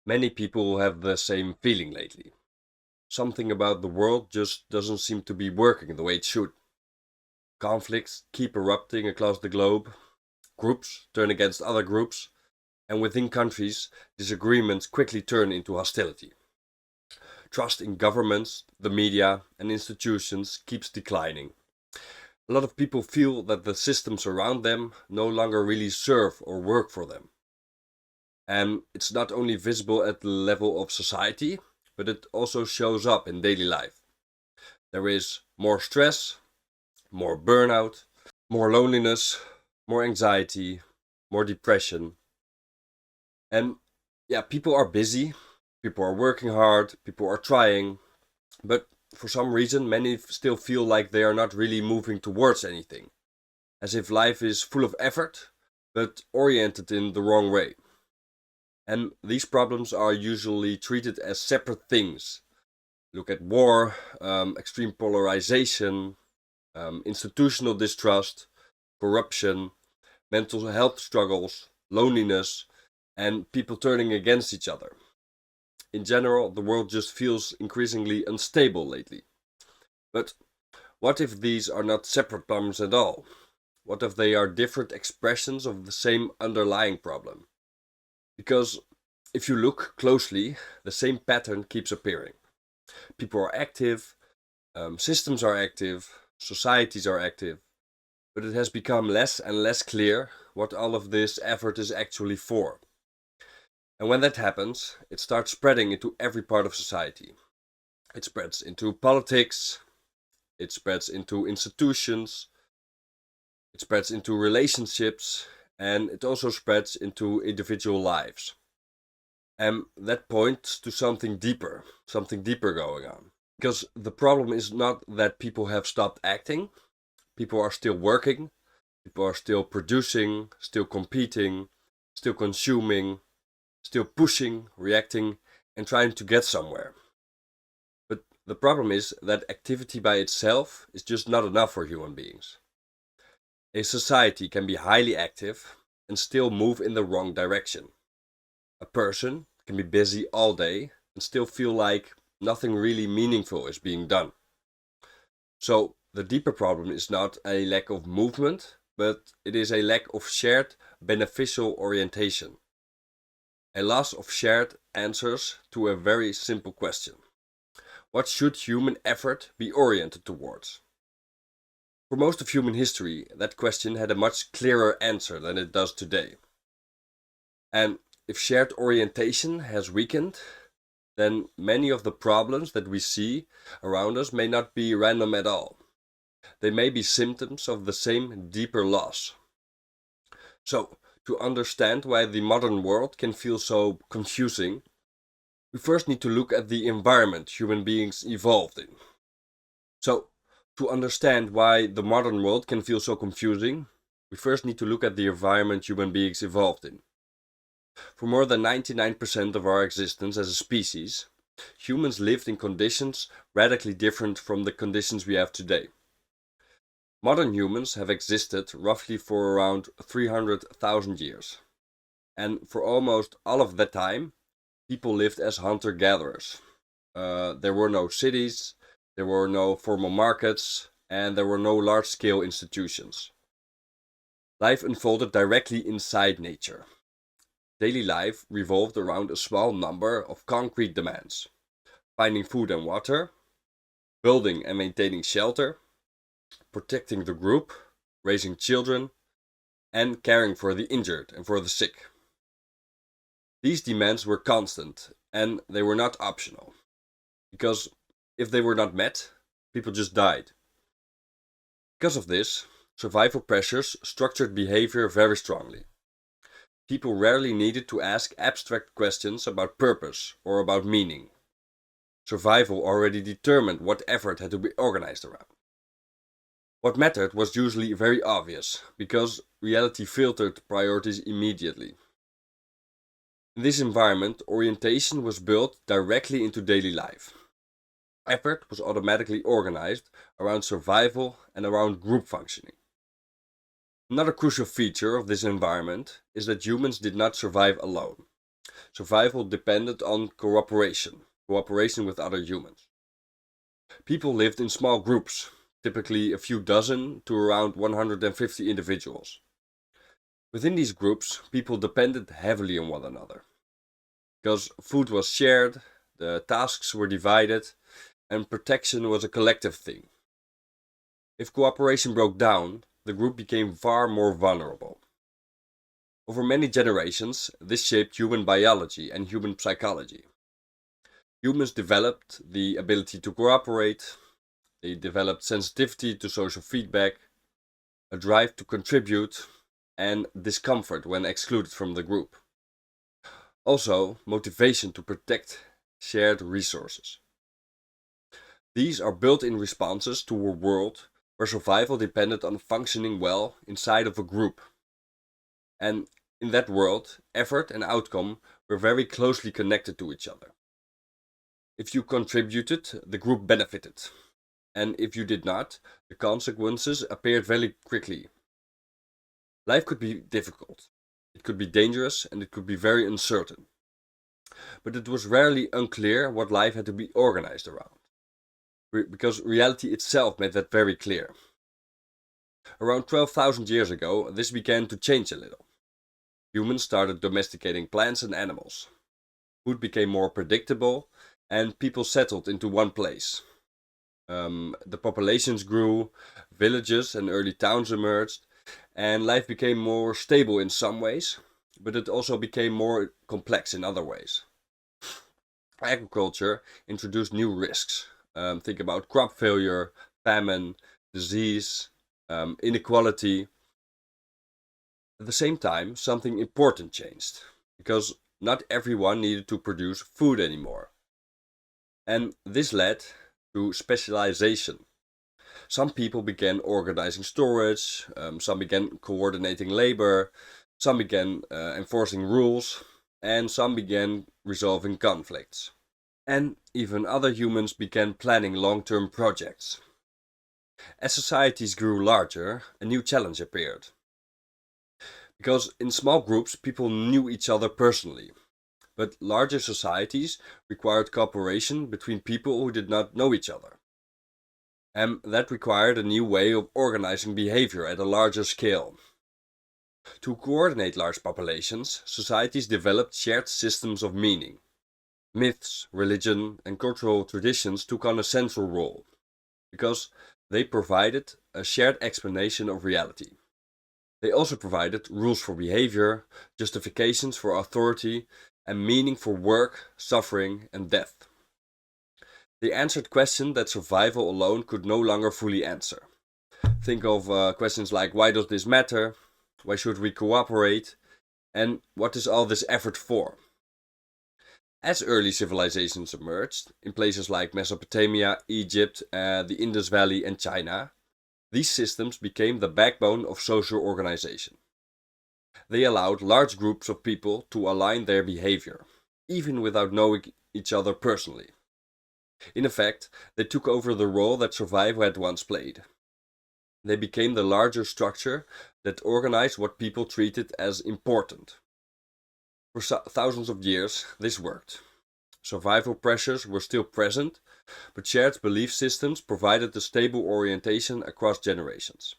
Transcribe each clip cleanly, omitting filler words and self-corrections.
Many people have the same feeling lately. Something about the world just doesn't seem to be working the way it should. Conflicts keep erupting across the globe, groups turn against other groups, and within countries, disagreements quickly turn into hostility. Trust in governments, the media, and institutions keeps declining. A lot of people feel that the systems around them no longer really serve or work for them. And it's not only visible at the level of society, but it also shows up in daily life. There is more stress, more burnout, more loneliness, more anxiety, more depression. And yeah, people are busy, people are working hard, people are trying, but for some reason, many still feel like they are not really moving towards anything, as if life is full of effort, but oriented in the wrong way. And these problems are usually treated as separate things. Look at war, extreme polarization, institutional distrust, corruption, mental health struggles, loneliness, and people turning against each other. In general, the world just feels increasingly unstable lately. But what if these are not separate problems at all? What if they are different expressions of the same underlying problem? Because if you look closely, the same pattern keeps appearing. People are active, systems are active, societies are active, but it has become less and less clear what all of this effort is actually for. And when that happens, it starts spreading into every part of society. It spreads into politics, it spreads into institutions, it spreads into relationships, and it also spreads into individual lives. And that points to something deeper going on. Because the problem is not that people have stopped acting, people are still working, people are still producing, still competing, still consuming, still pushing, reacting, and trying to get somewhere. But the problem is that activity by itself is just not enough for human beings. A society can be highly active and still move in the wrong direction. A person can be busy all day and still feel like nothing really meaningful is being done. So the deeper problem is not a lack of movement, but it is a lack of shared beneficial orientation. A loss of shared answers to a very simple question. What should human effort be oriented towards? For most of human history, that question had a much clearer answer than it does today. And if shared orientation has weakened, then many of the problems that we see around us may not be random at all. They may be symptoms of the same deeper loss. So, to understand why the modern world can feel so confusing, we first need to look at the environment human beings evolved in. So, to understand why the modern world can feel so confusing, we first need to look at the environment human beings evolved in. For more than 99% of our existence as a species, humans lived in conditions radically different from the conditions we have today. Modern humans have existed roughly for around 300,000 years. And for almost all of that time, people lived as hunter-gatherers. There were no cities, there were no formal markets, and there were no large-scale institutions. Life unfolded directly inside nature. Daily life revolved around a small number of concrete demands: finding food and water, building and maintaining shelter, protecting the group, raising children, and caring for the injured and for the sick. These demands were constant, and they were not optional, because if they were not met, people just died. Because of this, survival pressures structured behavior very strongly. People rarely needed to ask abstract questions about purpose or about meaning. Survival already determined what effort had to be organized around. What mattered was usually very obvious, because reality filtered priorities immediately. In this environment, orientation was built directly into daily life. Effort was automatically organized around survival and around group functioning. Another crucial feature of this environment is that humans did not survive alone. Survival depended on cooperation with other humans. People lived in small groups, typically a few dozen to around 150 individuals. Within these groups, people depended heavily on one another. Because food was shared, the tasks were divided, and protection was a collective thing. If cooperation broke down, the group became far more vulnerable. Over many generations, this shaped human biology and human psychology. Humans developed the ability to cooperate, they developed sensitivity to social feedback, a drive to contribute, and discomfort when excluded from the group. Also, motivation to protect shared resources. These are built-in responses to a world where survival depended on functioning well inside of a group. And in that world, effort and outcome were very closely connected to each other. If you contributed, the group benefited. And if you did not, the consequences appeared very quickly. Life could be difficult, it could be dangerous, and it could be very uncertain. But it was rarely unclear what life had to be organized around. Because reality itself made that very clear. Around 12,000 years ago, this began to change a little. Humans started domesticating plants and animals. Food became more predictable, and people settled into one place. The populations grew, villages and early towns emerged, and life became more stable in some ways, but it also became more complex in other ways. Agriculture introduced new risks. Think about crop failure, famine, disease, inequality. At the same time, something important changed, because not everyone needed to produce food anymore. And this led to specialization. Some people began organizing storage, some began coordinating labor, some began enforcing rules, and some began resolving conflicts. And even other humans began planning long-term projects. As societies grew larger, a new challenge appeared. Because in small groups, people knew each other personally. But larger societies required cooperation between people who did not know each other. And that required a new way of organizing behavior at a larger scale. To coordinate large populations, societies developed shared systems of meaning. Myths, religion, and cultural traditions took on a central role, because they provided a shared explanation of reality. They also provided rules for behavior, justifications for authority, and meaning for work, suffering, and death. They answered questions that survival alone could no longer fully answer. Think of questions like, why does this matter? Why should we cooperate? And what is all this effort for? As early civilizations emerged, in places like Mesopotamia, Egypt, the Indus Valley, and China, these systems became the backbone of social organization. They allowed large groups of people to align their behavior, even without knowing each other personally. In effect, they took over the role that survival had once played. They became the larger structure that organized what people treated as important. For thousands of years, this worked. Survival pressures were still present, but shared belief systems provided a stable orientation across generations.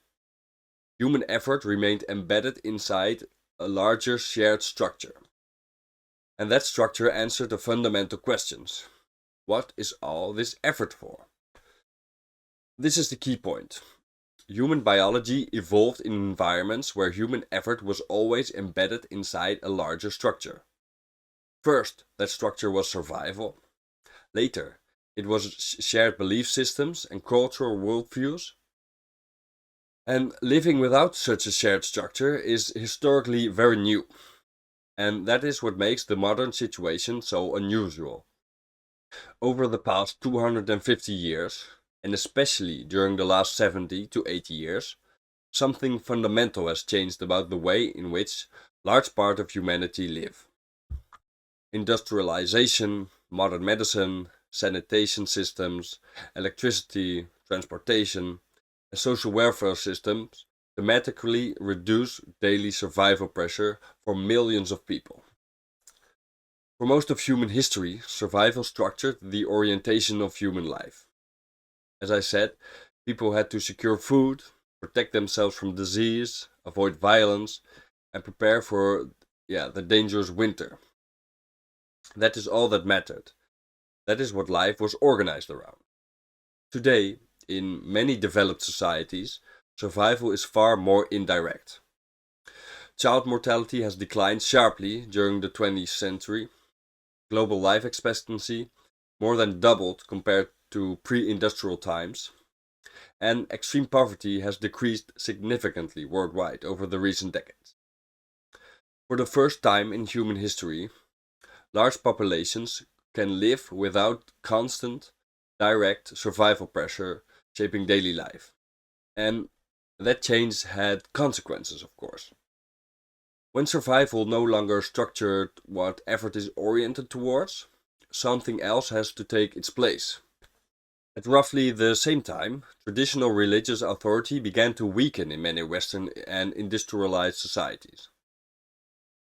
Human effort remained embedded inside a larger shared structure. And that structure answered the fundamental questions. What is all this effort for? This is the key point. Human biology evolved in environments where human effort was always embedded inside a larger structure. First, that structure was survival. Later, it was shared belief systems and cultural worldviews. And living without such a shared structure is historically very new. And that is what makes the modern situation so unusual. Over the past 250 years, and especially during the last 70 to 80 years, something fundamental has changed about the way in which large part of humanity live. Industrialization, modern medicine, sanitation systems, electricity, transportation, and social welfare systems dramatically reduce daily survival pressure for millions of people. For most of human history, survival structured the orientation of human life. As I said, people had to secure food, protect themselves from disease, avoid violence, and prepare for the dangerous winter. That is all that mattered. That is what life was organized around. Today, in many developed societies, survival is far more indirect. Child mortality has declined sharply during the 20th century. Global life expectancy more than doubled compared to pre-industrial times, and extreme poverty has decreased significantly worldwide over the recent decades. For the first time in human history, large populations can live without constant, direct survival pressure shaping daily life. And that change had consequences, of course. When survival no longer structured what effort is oriented towards, something else has to take its place. At roughly the same time, traditional religious authority began to weaken in many Western and industrialized societies.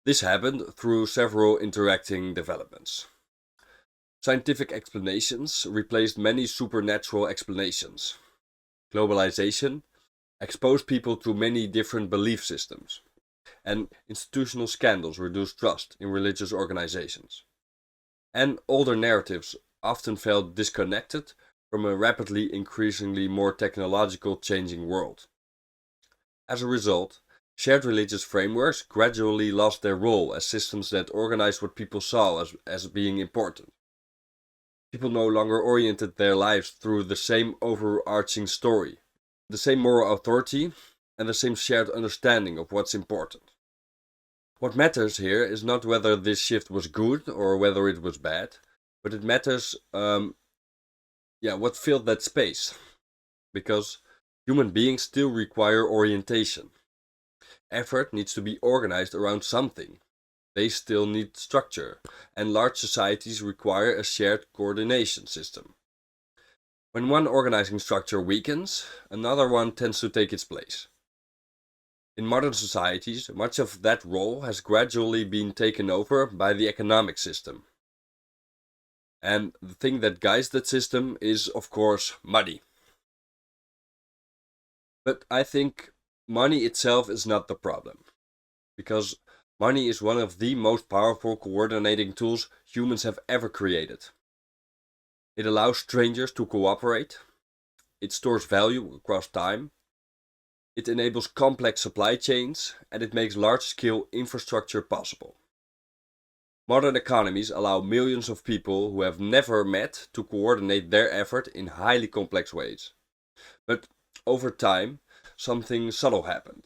This happened through several interacting developments. Scientific explanations replaced many supernatural explanations. Globalization exposed people to many different belief systems, and institutional scandals reduced trust in religious organizations. And older narratives often felt disconnected from a rapidly increasingly more technological changing world. As a result, shared religious frameworks gradually lost their role as systems that organized what people saw as being important. People no longer oriented their lives through the same overarching story, the same moral authority, and the same shared understanding of what's important. What matters here is not whether this shift was good or whether it was bad, but it matters what filled that space. Because human beings still require orientation. Effort needs to be organized around something. They still need structure, and large societies require a shared coordination system. When one organizing structure weakens, another one tends to take its place. In modern societies, much of that role has gradually been taken over by the economic system. And the thing that guides that system is, of course, money. But I think money itself is not the problem, because money is one of the most powerful coordinating tools humans have ever created. It allows strangers to cooperate, it stores value across time, it enables complex supply chains, and it makes large-scale infrastructure possible. Modern economies allow millions of people who have never met to coordinate their effort in highly complex ways. But over time, something subtle happened.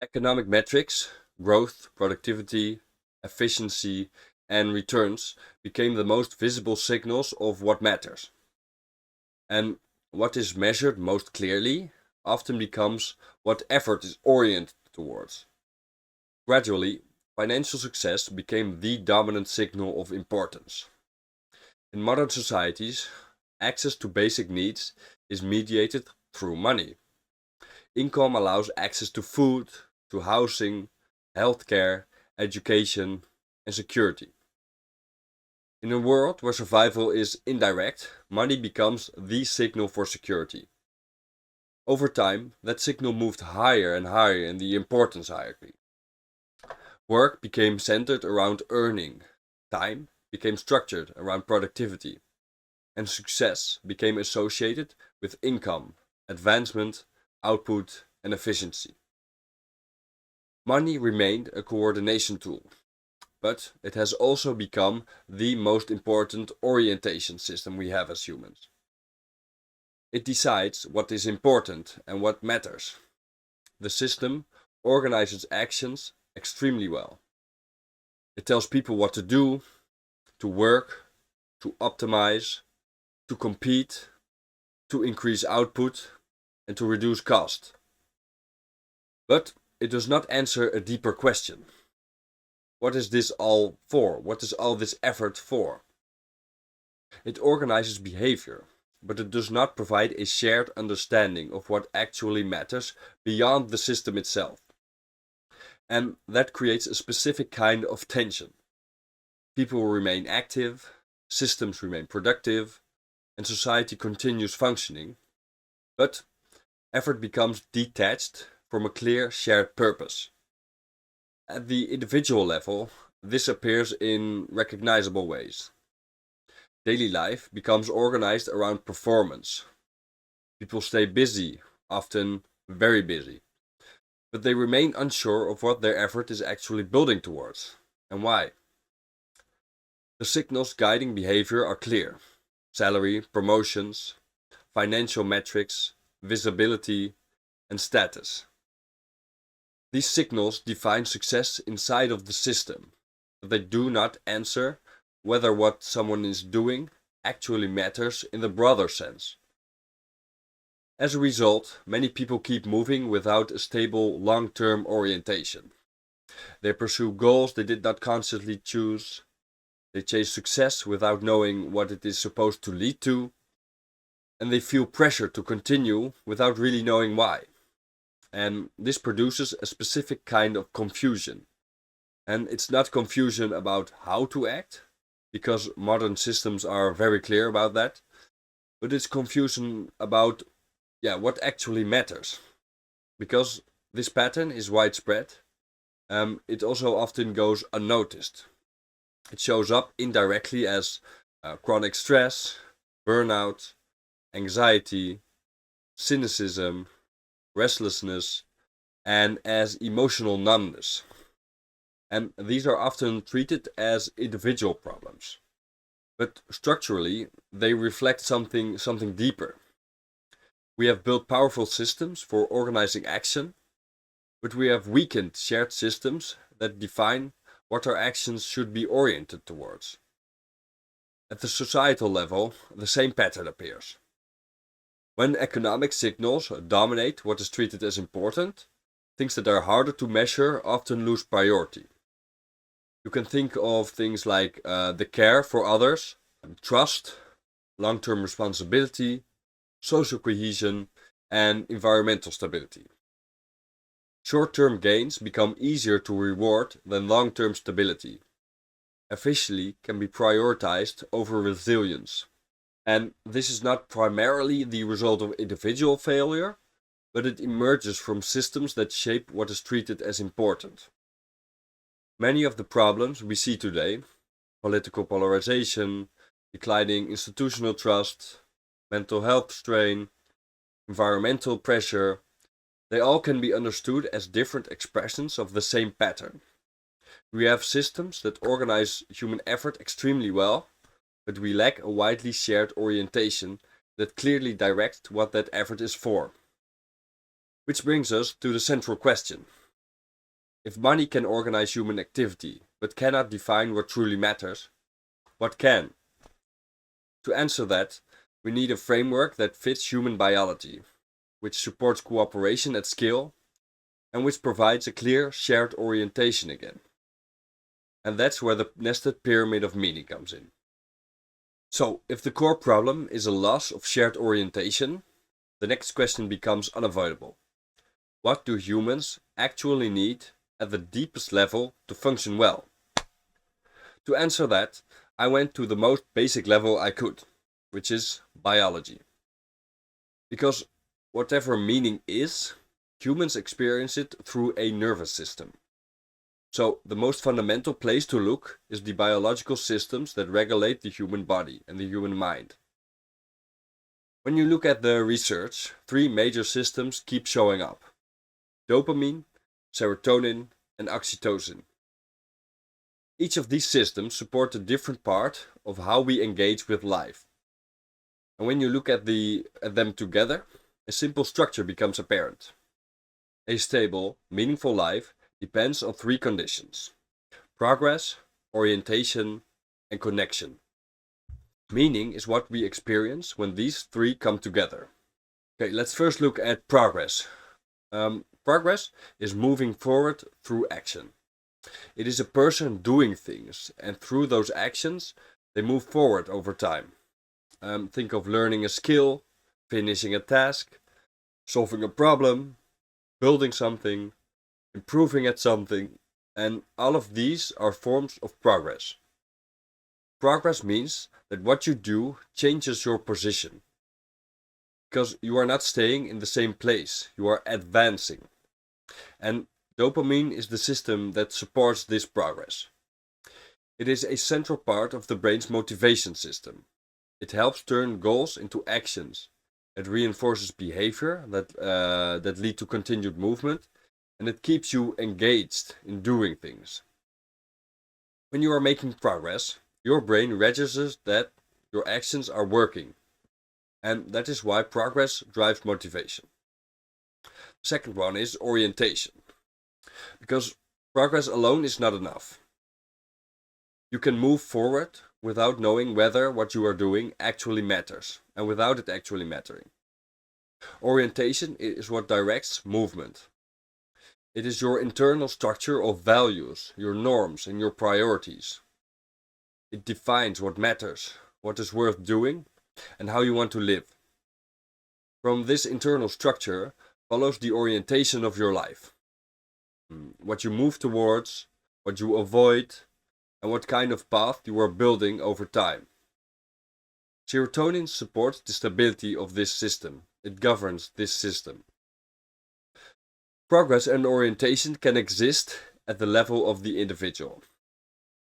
Economic metrics, growth, productivity, efficiency, and returns became the most visible signals of what matters. And what is measured most clearly often becomes what effort is oriented towards. Gradually, financial success became the dominant signal of importance. In modern societies, access to basic needs is mediated through money. Income allows access to food, to housing, healthcare, education, and security. In a world where survival is indirect, money becomes the signal for security. Over time, that signal moved higher and higher in the importance hierarchy. Work became centered around earning, time became structured around productivity, and success became associated with income, advancement, output, and efficiency. Money remained a coordination tool, but it has also become the most important orientation system we have as humans. It decides what is important and what matters. The system organizes actions extremely well. It tells people what to do, to work, to optimize, to compete, to increase output, and to reduce cost. But it does not answer a deeper question. What is this all for? What is all this effort for? It organizes behavior, but it does not provide a shared understanding of what actually matters beyond the system itself. And that creates a specific kind of tension. People remain active, systems remain productive, and society continues functioning, but effort becomes detached from a clear shared purpose. At the individual level, this appears in recognizable ways. Daily life becomes organized around performance. People stay busy, often very busy, but they remain unsure of what their effort is actually building towards and why. The signals guiding behavior are clear: salary, promotions, financial metrics, visibility, and status. These signals define success inside of the system, but they do not answer whether what someone is doing actually matters in the broader sense. As a result, many people keep moving without a stable long-term orientation. They pursue goals they did not consciously choose. They chase success without knowing what it is supposed to lead to. And they feel pressure to continue without really knowing why. And this produces a specific kind of confusion. And it's not confusion about how to act, because modern systems are very clear about that, but it's confusion about what actually matters. Because this pattern is widespread, it also often goes unnoticed. It shows up indirectly as chronic stress, burnout, anxiety, cynicism, restlessness, and as emotional numbness. And these are often treated as individual problems. But structurally, they reflect something deeper. We have built powerful systems for organizing action, but we have weakened shared systems that define what our actions should be oriented towards. At the societal level, the same pattern appears. When economic signals dominate what is treated as important, things that are harder to measure often lose priority. You can think of things like the care for others, trust, long-term responsibility, social cohesion, and environmental stability. Short-term gains become easier to reward than long-term stability. Efficiency can be prioritized over resilience. And this is not primarily the result of individual failure, but it emerges from systems that shape what is treated as important. Many of the problems we see today, political polarization, declining institutional trust, mental health strain, environmental pressure, they all can be understood as different expressions of the same pattern. We have systems that organize human effort extremely well, but we lack a widely shared orientation that clearly directs what that effort is for. Which brings us to the central question. If money can organize human activity, but cannot define what truly matters, what can? To answer that, we need a framework that fits human biology, which supports cooperation at scale, and which provides a clear shared orientation again. And that's where the nested pyramid of meaning comes in. So, if the core problem is a loss of shared orientation, the next question becomes unavoidable. What do humans actually need at the deepest level to function well? To answer that, I went to the most basic level I could, which is biology. Because whatever meaning is, humans experience it through a nervous system. So, the most fundamental place to look is the biological systems that regulate the human body and the human mind. When you look at the research, three major systems keep showing up: dopamine, serotonin, and oxytocin. Each of these systems support a different part of how we engage with life. And when you look at them together, a simple structure becomes apparent. A stable, meaningful life depends on three conditions: progress, orientation, and connection. Meaning is what we experience when these three come together. Okay, let's first look at progress. Progress is moving forward through action. It is a person doing things, and through those actions, they move forward over time. Think of learning a skill, finishing a task, solving a problem, building something, improving at something, and all of these are forms of progress. Progress means that what you do changes your position, because you are not staying in the same place, you are advancing. And dopamine is the system that supports this progress. It is a central part of the brain's motivation system. It helps turn goals into actions. It reinforces behavior that lead to continued movement, and it keeps you engaged in doing things. When you are making progress, your brain registers that your actions are working, and that is why progress drives motivation. The second one is orientation, because progress alone is not enough. You can move forward without knowing whether what you are doing actually matters, and without it actually mattering. Orientation is what directs movement. It is your internal structure of values, your norms, and your priorities. It defines what matters, what is worth doing, and how you want to live. From this internal structure follows the orientation of your life. What you move towards, what you avoid, and what kind of path you are building over time. Serotonin supports the stability of this system. It governs this system. Progress and orientation can exist at the level of the individual,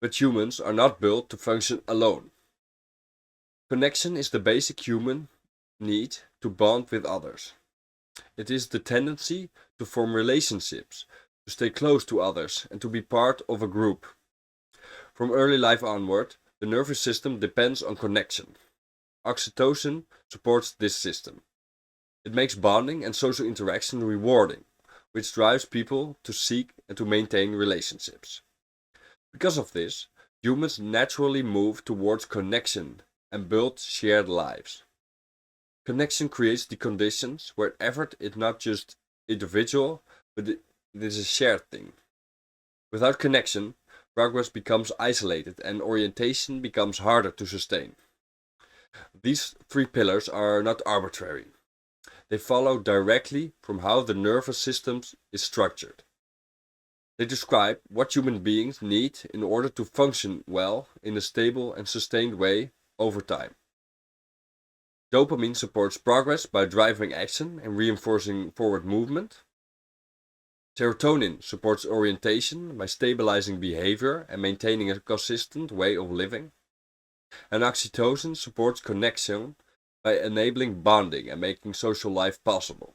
but humans are not built to function alone. Connection is the basic human need to bond with others. It is the tendency to form relationships, to stay close to others, and to be part of a group. From early life onward, the nervous system depends on connection. Oxytocin supports this system. It makes bonding and social interaction rewarding, which drives people to seek and to maintain relationships. Because of this, humans naturally move towards connection and build shared lives. Connection creates the conditions where effort is not just individual, but it is a shared thing. Without connection, progress becomes isolated and orientation becomes harder to sustain. These three pillars are not arbitrary. They follow directly from how the nervous system is structured. They describe what human beings need in order to function well in a stable and sustained way over time. Dopamine supports progress by driving action and reinforcing forward movement. Serotonin supports orientation by stabilizing behavior and maintaining a consistent way of living. And oxytocin supports connection by enabling bonding and making social life possible.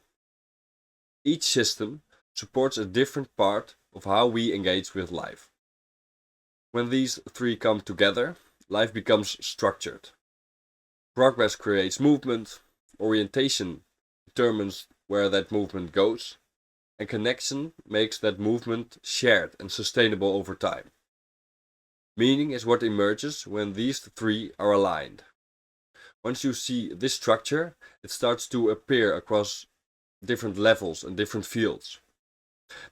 Each system supports a different part of how we engage with life. When these three come together, life becomes structured. Progress creates movement, orientation determines where that movement goes, and connection makes that movement shared and sustainable over time. Meaning is what emerges when these three are aligned. Once you see this structure, it starts to appear across different levels and different fields.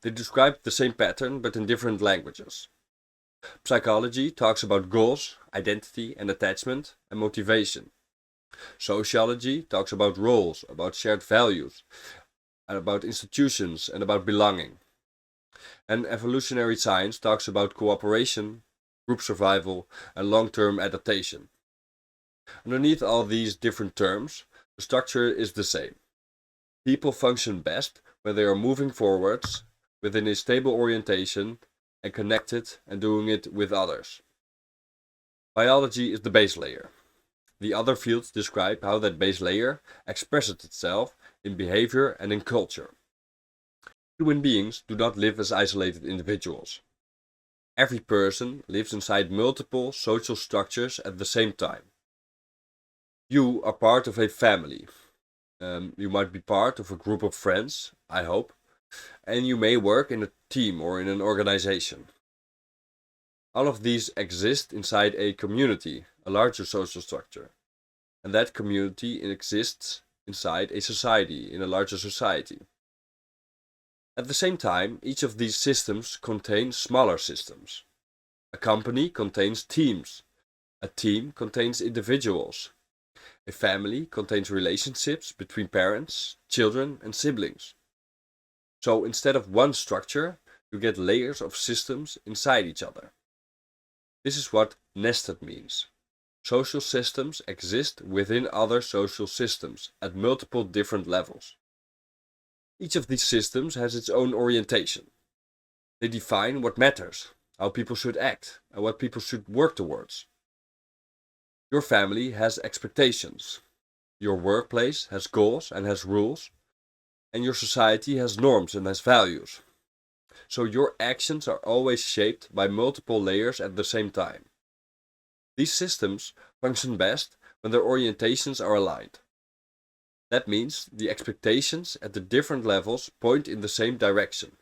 They describe the same pattern but in different languages. Psychology talks about goals, identity and attachment, and motivation. Sociology talks about roles, about shared values, and about institutions and about belonging. And evolutionary science talks about cooperation, group survival, and long-term adaptation. Underneath all these different terms, the structure is the same. People function best when they are moving forwards within a stable orientation and connected and doing it with others. Biology is the base layer. The other fields describe how that base layer expresses itself in behavior and in culture. Human beings do not live as isolated individuals. Every person lives inside multiple social structures at the same time. You are part of a family. You might be part of a group of friends, I hope, and you may work in a team or in an organization. All of these exist inside a community, a larger social structure. And that community exists inside a society, in a larger society. At the same time, each of these systems contains smaller systems. A company contains teams. A team contains individuals. A family contains relationships between parents, children, and siblings. So instead of one structure, you get layers of systems inside each other. This is what nested means. Social systems exist within other social systems at multiple different levels. Each of these systems has its own orientation. They define what matters, how people should act, and what people should work towards. Your family has expectations. Your workplace has goals and has rules, and your society has norms and has values. So your actions are always shaped by multiple layers at the same time. These systems function best when their orientations are aligned. That means the expectations at the different levels point in the same direction.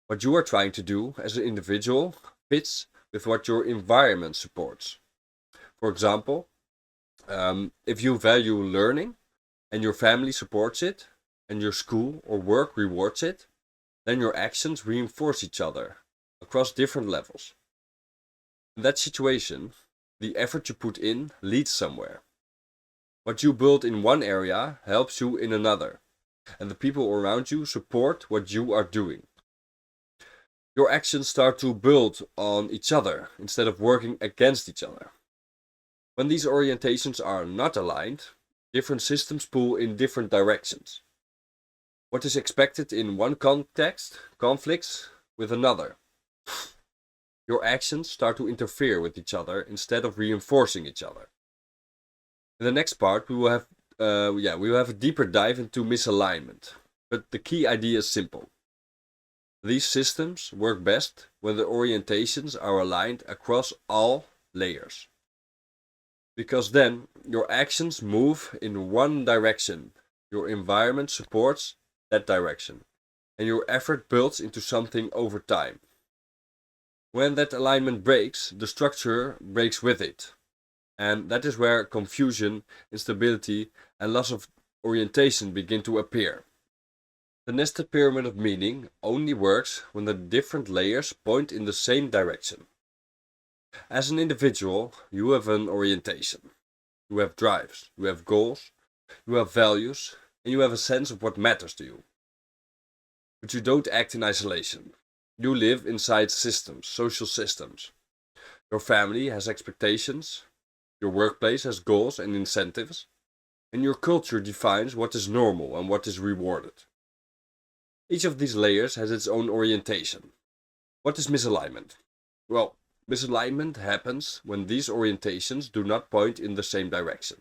What you are trying to do as an individual fits with what your environment supports. For example, if you value learning and your family supports it, and your school or work rewards it, then your actions reinforce each other across different levels. In that situation, the effort you put in leads somewhere. What you build in one area helps you in another, and the people around you support what you are doing. Your actions start to build on each other instead of working against each other. When these orientations are not aligned, different systems pull in different directions. What is expected in one context conflicts with another. Your actions start to interfere with each other instead of reinforcing each other. In the next part, we will have a deeper dive into misalignment. But the key idea is simple. These systems work best when the orientations are aligned across all layers. Because then your actions move in one direction, your environment supports that direction, and your effort builds into something over time. When that alignment breaks, the structure breaks with it. And that is where confusion, instability, and loss of orientation begin to appear. The nested pyramid of meaning only works when the different layers point in the same direction. As an individual, you have an orientation. You have drives, you have goals, you have values, and you have a sense of what matters to you. But you don't act in isolation. You live inside systems, social systems. Your family has expectations, your workplace has goals and incentives, and your culture defines what is normal and what is rewarded. Each of these layers has its own orientation. What is misalignment? Well, misalignment happens when these orientations do not point in the same direction.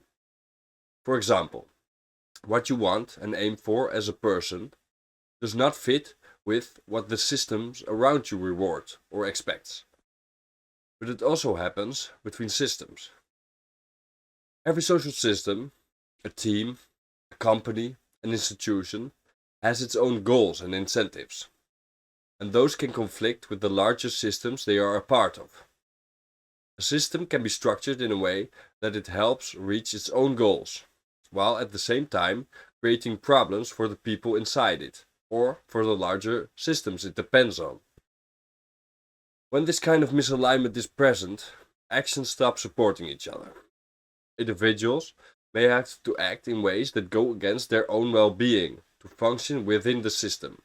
For example, what you want and aim for as a person does not fit with what the systems around you reward or expects. But it also happens between systems. Every social system, a team, a company, an institution, has its own goals and incentives. And those can conflict with the larger systems they are a part of. A system can be structured in a way that it helps reach its own goals, while at the same time creating problems for the people inside it, or for the larger systems it depends on. When this kind of misalignment is present, actions stop supporting each other. Individuals may have to act in ways that go against their own well-being to function within the system.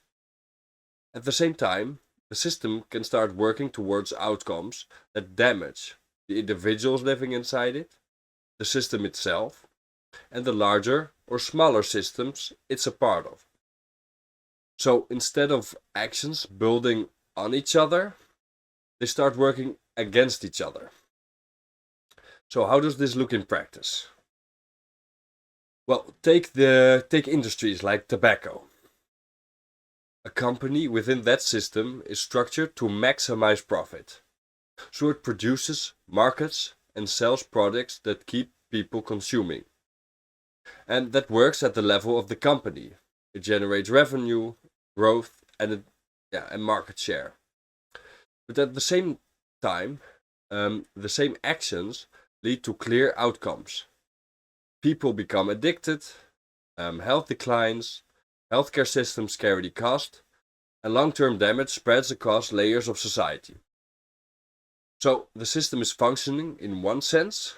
At the same time, the system can start working towards outcomes that damage the individuals living inside it, the system itself, and the larger or smaller systems it's a part of. So instead of actions building on each other, they start working against each other. So how does this look in practice? Well, take industries like tobacco. A company within that system is structured to maximize profit. So it produces, markets, and sells products that keep people consuming. And that works at the level of the company. It generates revenue, growth, and market share. But at the same time, the same actions lead to clear outcomes. People become addicted, health declines, healthcare systems carry the cost, and long-term damage spreads across layers of society. So the system is functioning in one sense,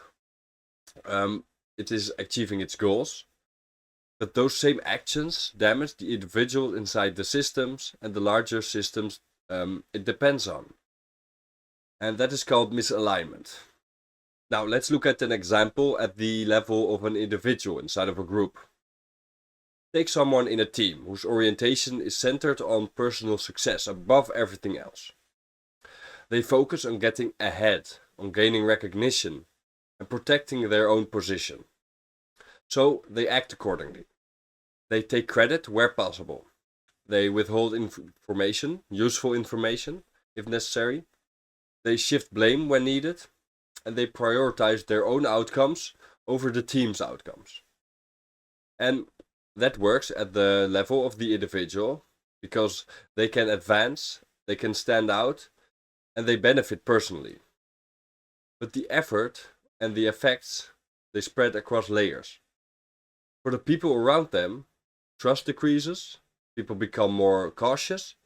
it is achieving its goals, but those same actions damage the individual inside the systems and the larger systems it depends on. And that is called misalignment. Now let's look at an example at the level of an individual inside of a group. Take someone in a team whose orientation is centered on personal success above everything else. They focus on getting ahead, on gaining recognition, and protecting their own position. So they act accordingly. They take credit where possible. They withhold information, useful information, if necessary. They shift blame when needed, and they prioritize their own outcomes over the team's outcomes. And that works at the level of the individual because they can advance, they can stand out, and they benefit personally. But the effort and the effects, they spread across layers. For the people around them, trust decreases, people become more cautious,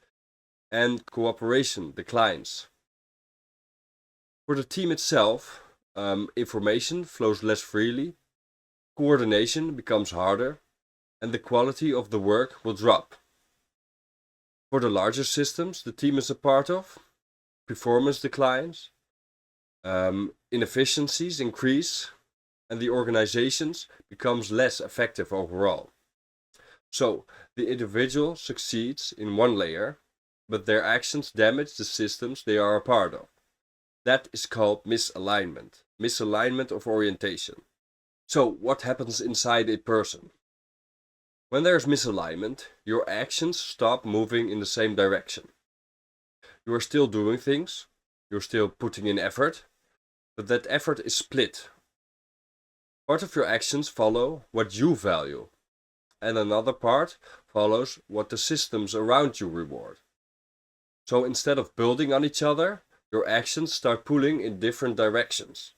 and cooperation declines. For the team itself, information flows less freely, coordination becomes harder, and the quality of the work will drop. For the larger systems the team is a part of, performance declines, inefficiencies increase, and the organizations becomes less effective overall. So the individual succeeds in one layer, but their actions damage the systems they are a part of. That is called misalignment of orientation. So what happens inside a person? When there's misalignment, your actions stop moving in the same direction. You are still doing things, you're still putting in effort, but that effort is split. Part of your actions follow what you value, and another part follows what the systems around you reward. So instead of building on each other, your actions start pulling in different directions.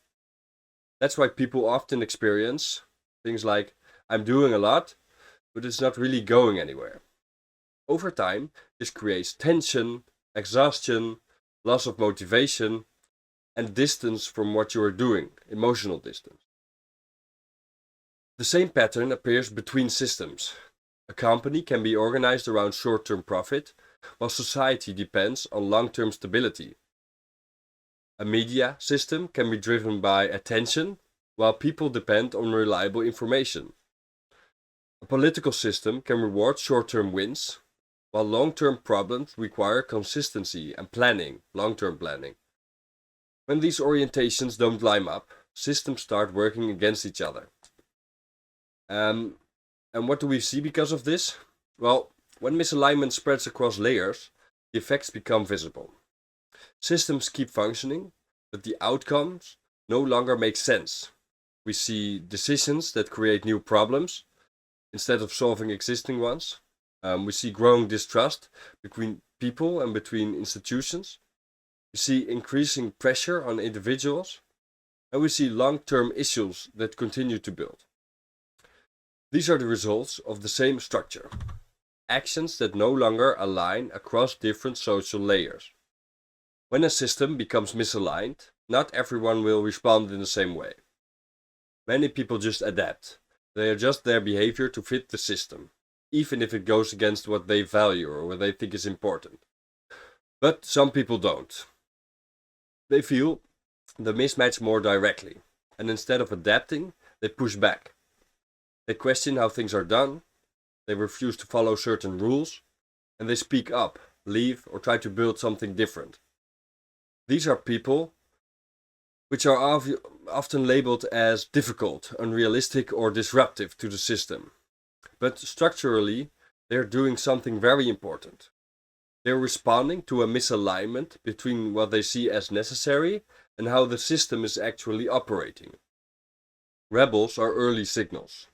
That's why people often experience things like, I'm doing a lot, but it's not really going anywhere. Over time, this creates tension, exhaustion, loss of motivation, and distance from what you are doing, emotional distance. The same pattern appears between systems. A company can be organized around short-term profit, while society depends on long-term stability. A media system can be driven by attention, while people depend on reliable information. A political system can reward short-term wins, while long-term problems require consistency and planning, long-term planning. When these orientations don't line up, systems start working against each other. And what do we see because of this? Well, when misalignment spreads across layers, the effects become visible. Systems keep functioning, but the outcomes no longer make sense. We see decisions that create new problems instead of solving existing ones. We see growing distrust between people and between institutions. We see increasing pressure on individuals. And we see long-term issues that continue to build. These are the results of the same structure. Actions that no longer align across different social layers. When a system becomes misaligned, not everyone will respond in the same way. Many people just adapt. They adjust their behavior to fit the system, even if it goes against what they value or what they think is important. But some people don't. They feel the mismatch more directly, and instead of adapting, they push back. They question how things are done, they refuse to follow certain rules, and they speak up, leave, or try to build something different. These are people which are often labeled as difficult, unrealistic, or disruptive to the system. But structurally, they're doing something very important. They're responding to a misalignment between what they see as necessary and how the system is actually operating. Rebels are early signals.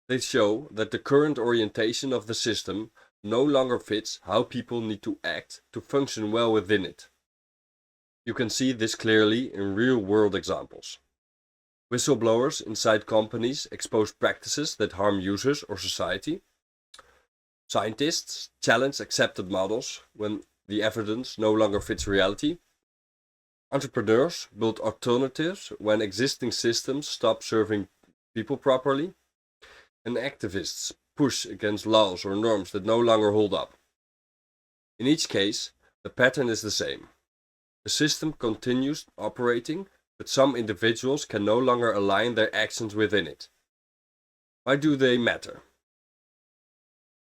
They show that the current orientation of the system no longer fits how people need to act to function well within it. You can see this clearly in real-world examples. Whistleblowers inside companies expose practices that harm users or society. Scientists challenge accepted models when the evidence no longer fits reality. Entrepreneurs build alternatives when existing systems stop serving people properly. And activists push against laws or norms that no longer hold up. In each case, the pattern is the same. The system continues operating, but some individuals can no longer align their actions within it. Why do they matter?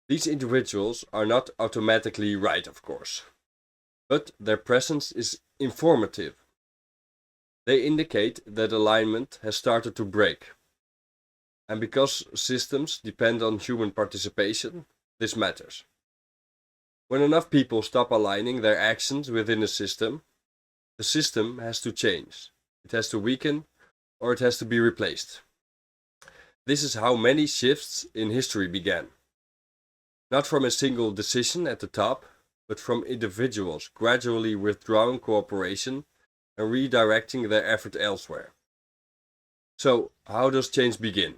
These individuals are not automatically right, of course, but their presence is informative. They indicate that alignment has started to break. And because systems depend on human participation, this matters. When enough people stop aligning their actions within a system, the system has to change. It has to weaken, or it has to be replaced. This is how many shifts in history began. Not from a single decision at the top, but from individuals gradually withdrawing cooperation and redirecting their effort elsewhere. So, how does change begin?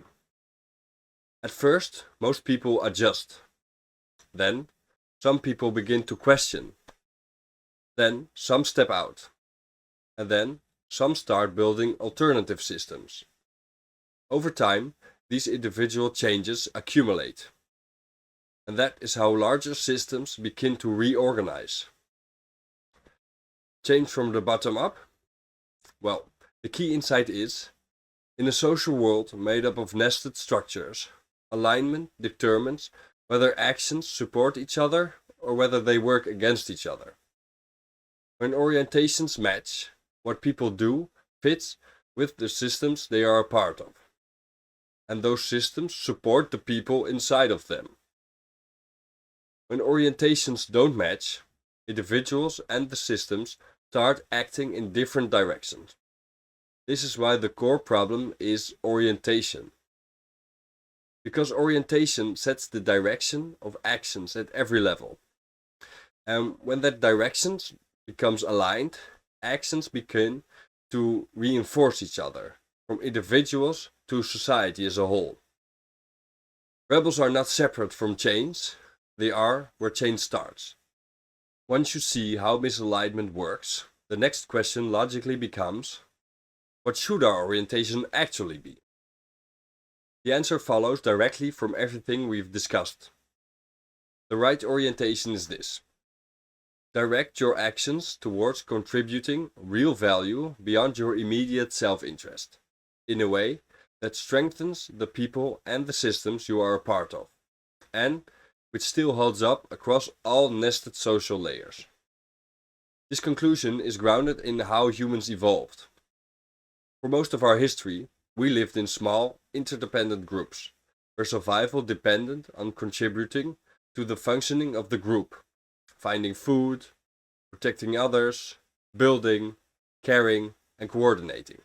At first, most people adjust. Then, some people begin to question. Then, some step out. And then, some start building alternative systems. Over time, these individual changes accumulate. And that is how larger systems begin to reorganize. Change from the bottom up? Well, the key insight is, in a social world made up of nested structures, alignment determines whether actions support each other or whether they work against each other. When orientations match, what people do fits with the systems they are a part of. And those systems support the people inside of them. When orientations don't match, individuals and the systems start acting in different directions. This is why the core problem is orientation. Because orientation sets the direction of actions at every level. And when that direction becomes aligned, actions begin to reinforce each other, from individuals to society as a whole. Rebels are not separate from change, they are where change starts. Once you see how misalignment works, the next question logically becomes, what should our orientation actually be? The answer follows directly from everything we've discussed. The right orientation is this. Direct your actions towards contributing real value beyond your immediate self-interest, in a way that strengthens the people and the systems you are a part of, and which still holds up across all nested social layers. This conclusion is grounded in how humans evolved. For most of our history, we lived in small, interdependent groups, where survival depended on contributing to the functioning of the group, finding food, protecting others, building, caring, and coordinating.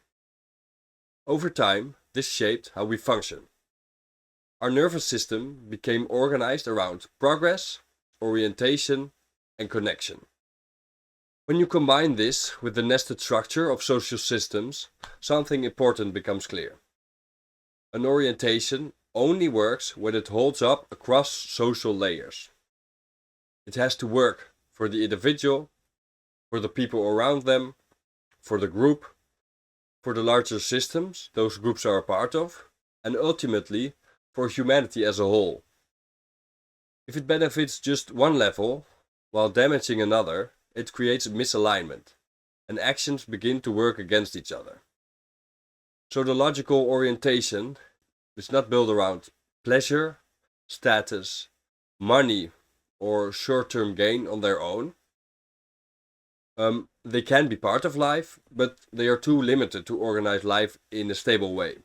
Over time, this shaped how we function. Our nervous system became organized around progress, orientation, and connection. When you combine this with the nested structure of social systems, something important becomes clear. An orientation only works when it holds up across social layers. It has to work for the individual, for the people around them, for the group, for the larger systems those groups are a part of, and ultimately for humanity as a whole. If it benefits just one level, while damaging another, it creates misalignment, and actions begin to work against each other. So the logical orientation is not built around pleasure, status, money, or short-term gain on their own. They can be part of life, but they are too limited to organize life in a stable way.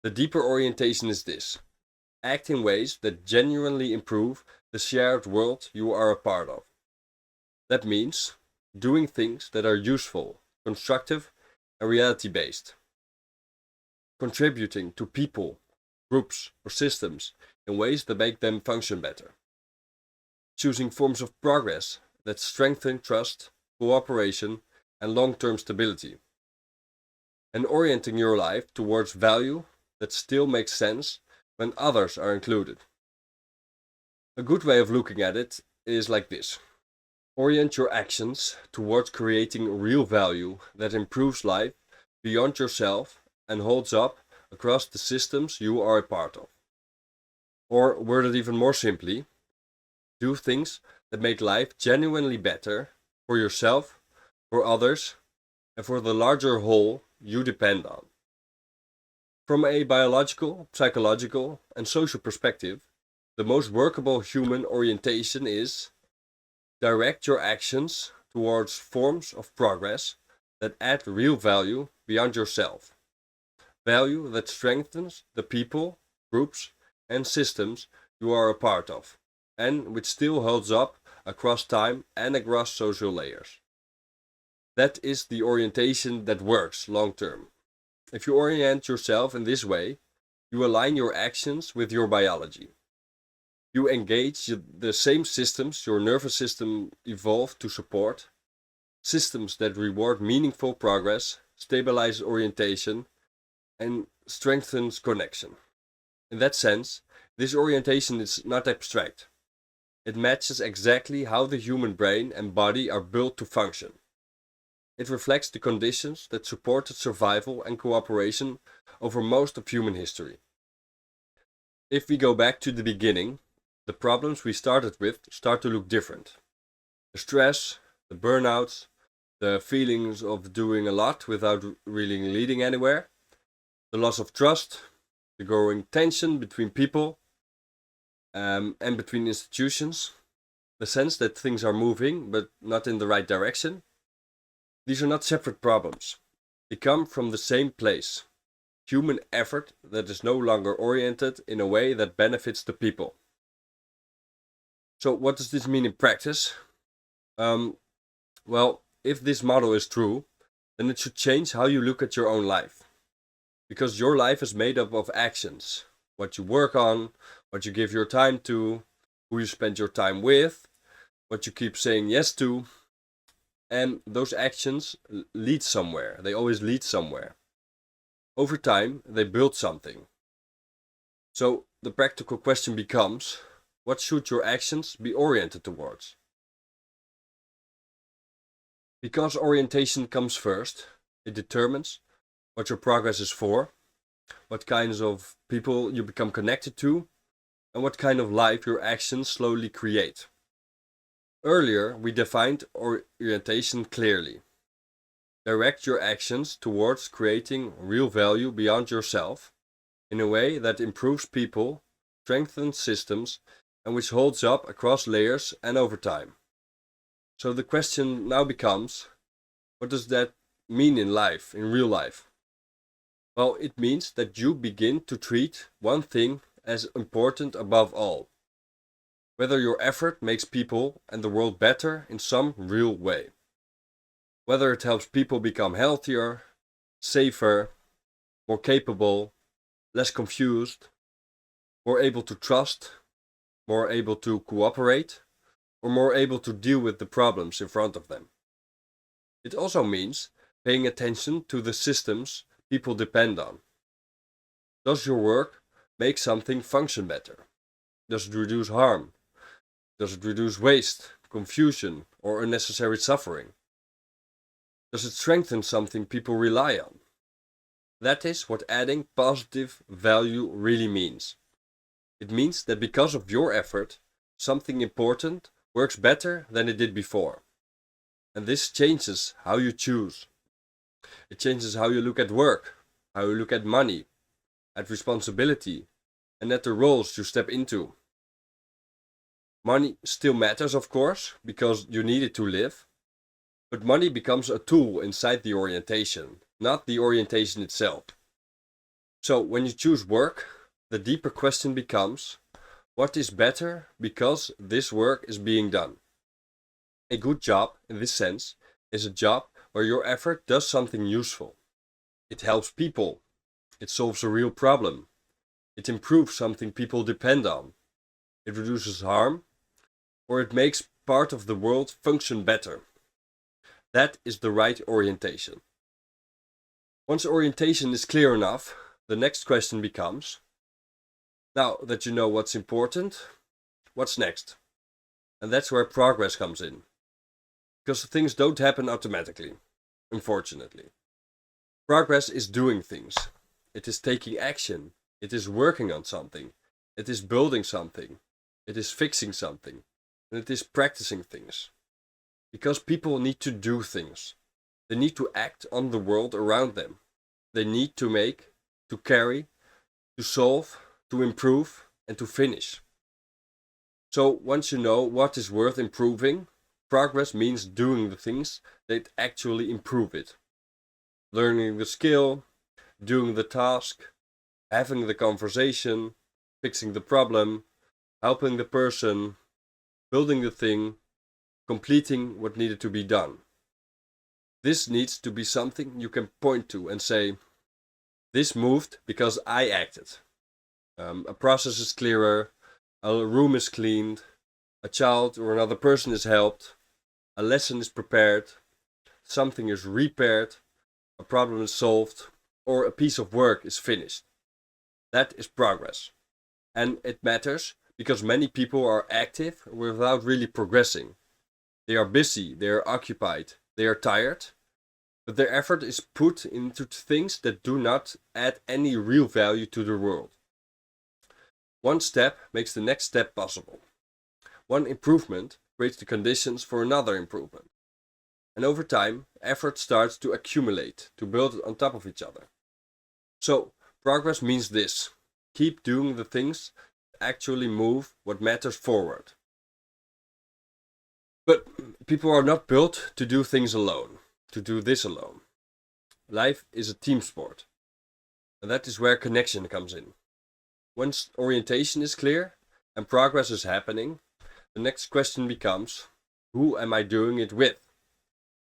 The deeper orientation is this: act in ways that genuinely improve the shared world you are a part of. That means doing things that are useful, constructive, and reality-based. Contributing to people, groups, or systems in ways that make them function better. Choosing forms of progress that strengthen trust, cooperation, and long-term stability. And orienting your life towards value that still makes sense when others are included. A good way of looking at it is like this. Orient your actions towards creating real value that improves life beyond yourself and holds up across the systems you are a part of. Or worded even more simply, do things that make life genuinely better for yourself, for others, and for the larger whole you depend on. From a biological, psychological, and social perspective, the most workable human orientation is direct your actions towards forms of progress that add real value beyond yourself. Value that strengthens the people, groups, and systems you are a part of, and which still holds up across time and across social layers. That is the orientation that works long term. If you orient yourself in this way, you align your actions with your biology. You engage the same systems your nervous system evolved to support, systems that reward meaningful progress, stabilize orientation, and strengthens connection. In that sense, this orientation is not abstract. It matches exactly how the human brain and body are built to function. It reflects the conditions that supported survival and cooperation over most of human history. If we go back to the beginning, the problems we started with start to look different. The stress, the burnouts, the feelings of doing a lot without really leading anywhere, the loss of trust, the growing tension between people and between institutions, the sense that things are moving but not in the right direction. These are not separate problems. They come from the same place. Human effort that is no longer oriented in a way that benefits the people. So what does this mean in practice? Well, if this model is true, then it should change how you look at your own life. Because your life is made up of actions. What you work on, what you give your time to, who you spend your time with, what you keep saying yes to. And those actions lead somewhere. They always lead somewhere. Over time, they build something. So the practical question becomes, what should your actions be oriented towards? Because orientation comes first, it determines what your progress is for, what kinds of people you become connected to, and what kind of life your actions slowly create. Earlier, we defined orientation clearly. Direct your actions towards creating real value beyond yourself in a way that improves people, strengthens systems, and which holds up across layers and over time. So the question now becomes, what does that mean in life, in real life? Well, it means that you begin to treat one thing as important above all. Whether your effort makes people and the world better in some real way. Whether it helps people become healthier, safer, more capable, less confused, more able to trust, more able to cooperate, or more able to deal with the problems in front of them. It also means paying attention to the systems people depend on. Does your work make something function better? Does it reduce harm? Does it reduce waste, confusion, or unnecessary suffering? Does it strengthen something people rely on? That is what adding positive value really means. It means that because of your effort, something important works better than it did before. And this changes how you choose. It changes how you look at work, how you look at money, at responsibility, and at the roles you step into. Money still matters, of course, because you need it to live. But money becomes a tool inside the orientation, not the orientation itself. So when you choose work, the deeper question becomes, what is better because this work is being done? A good job, in this sense, is a job where your effort does something useful. It helps people. It solves a real problem. It improves something people depend on. It reduces harm, or it makes part of the world function better. That is the right orientation. Once orientation is clear enough, the next question becomes, now that you know what's important, what's next? And that's where progress comes in. Because things don't happen automatically, unfortunately. Progress is doing things. It is taking action. It is working on something. It is building something. It is fixing something. And it is practicing things. Because people need to do things. They need to act on the world around them. They need to make, to carry, to solve, to improve, and to finish. So once you know what is worth improving, progress means doing the things that actually improve it. Learning the skill, doing the task, having the conversation, fixing the problem, helping the person, building the thing, completing what needed to be done. This needs to be something you can point to and say, this moved because I acted. A process is clearer, a room is cleaned, a child or another person is helped, a lesson is prepared, something is repaired, a problem is solved, or a piece of work is finished. That is progress. And it matters because many people are active without really progressing. They are busy, they are occupied, they are tired, but their effort is put into things that do not add any real value to the world. One step makes the next step possible. One improvement creates the conditions for another improvement. And over time, effort starts to accumulate, to build on top of each other. So, progress means this. Keep doing the things that actually move what matters forward. But people are not built to do things alone, to do this alone. Life is a team sport. And that is where connection comes in. Once orientation is clear and progress is happening, the next question becomes, who am I doing it with?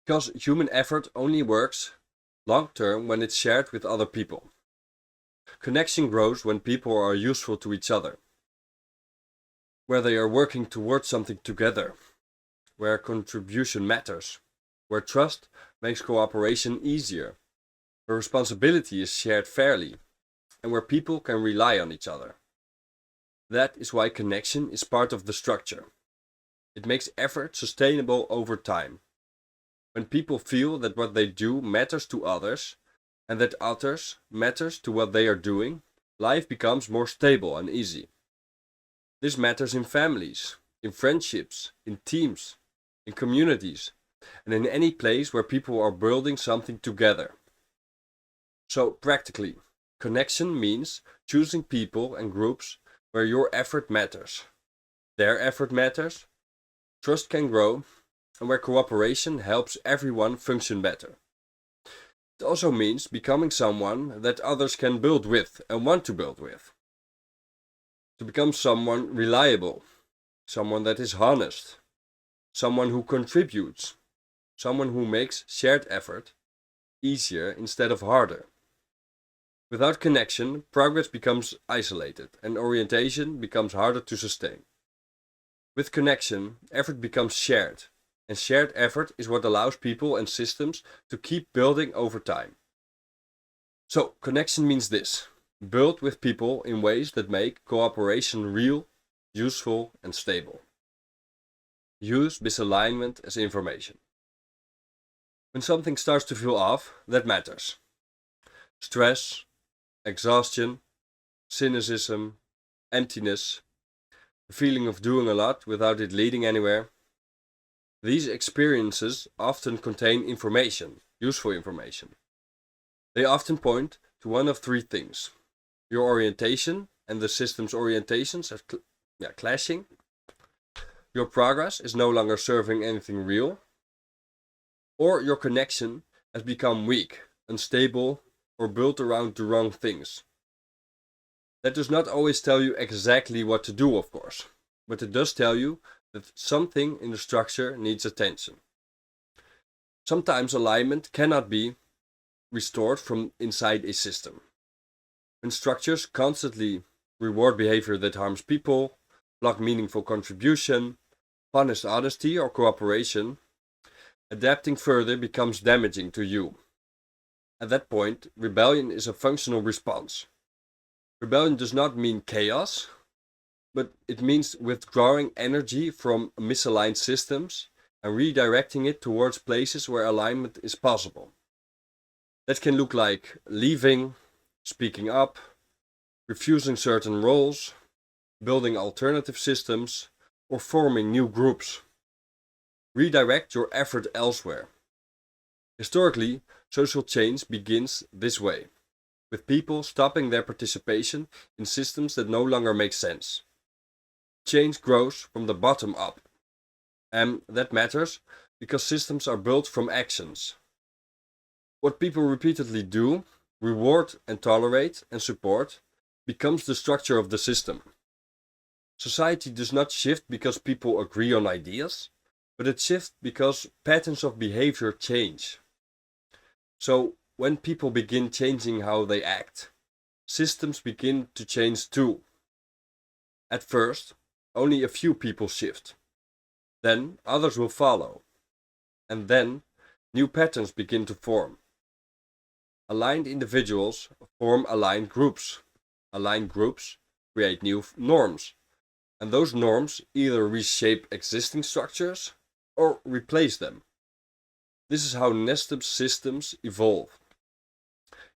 Because human effort only works long term when it's shared with other people. Connection grows when people are useful to each other, where they are working towards something together, where contribution matters, where trust makes cooperation easier, where responsibility is shared fairly, and where people can rely on each other. That is why connection is part of the structure. It makes effort sustainable over time. When people feel that what they do matters to others, and that others matters to what they are doing, life becomes more stable and easy. This matters in families, in friendships, in teams, in communities, and in any place where people are building something together. So practically, connection means choosing people and groups where your effort matters, their effort matters, trust can grow, and where cooperation helps everyone function better. It also means becoming someone that others can build with and want to build with. To become someone reliable, someone that is honest, someone who contributes, someone who makes shared effort easier instead of harder. Without connection, progress becomes isolated and orientation becomes harder to sustain. With connection, effort becomes shared, and shared effort is what allows people and systems to keep building over time. So, connection means this. Build with people in ways that make cooperation real, useful, and stable. Use misalignment as information. When something starts to feel off, that matters. Stress, exhaustion, cynicism, emptiness, the feeling of doing a lot without it leading anywhere. These experiences often contain information, useful information. They often point to one of three things. Your orientation and the system's orientations are clashing. Your progress is no longer serving anything real. Or your connection has become weak, unstable, or built around the wrong things. That does not always tell you exactly what to do, of course, but it does tell you that something in the structure needs attention. Sometimes alignment cannot be restored from inside a system. When structures constantly reward behavior that harms people, block meaningful contribution, punish honesty or cooperation, adapting further becomes damaging to you. At that point, rebellion is a functional response. Rebellion does not mean chaos, but it means withdrawing energy from misaligned systems and redirecting it towards places where alignment is possible. That can look like leaving, speaking up, refusing certain roles, building alternative systems, or forming new groups. redirect your effort elsewhere. Historically, social change begins this way, with people stopping their participation in systems that no longer make sense. Change grows from the bottom up, and that matters because systems are built from actions. What people repeatedly do, reward and tolerate and support, becomes the structure of the system. Society does not shift because people agree on ideas, but it shifts because patterns of behavior change. So, when people begin changing how they act, systems begin to change too. At first, only a few people shift. Then others will follow. And then new patterns begin to form. Aligned individuals form aligned groups. Aligned groups create new norms. And those norms either reshape existing structures or replace them. This is how nested systems evolve.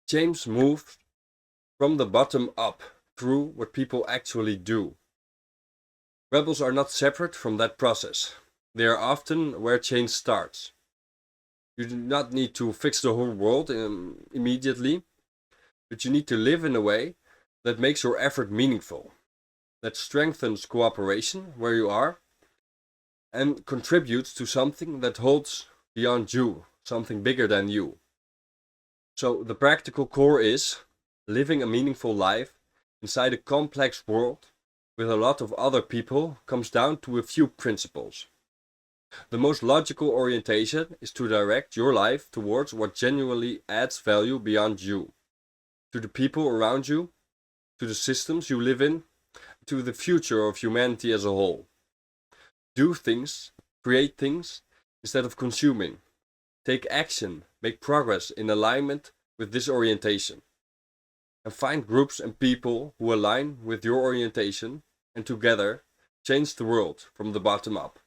Change moves from the bottom up through what people actually do. Rebels are not separate from that process. They are often where change starts. You do not need to fix the whole world immediately, but you need to live in a way that makes your effort meaningful, that strengthens cooperation where you are, and contributes to something that holds beyond you, something bigger than you. So the practical core is living a meaningful life inside a complex world with a lot of other people comes down to a few principles. The most logical orientation is to direct your life towards what genuinely adds value beyond you, to the people around you, to the systems you live in, to the future of humanity as a whole. Do things, create things, instead of consuming. Take action, make progress in alignment with this orientation. And find groups and people who align with your orientation, and together change the world from the bottom up.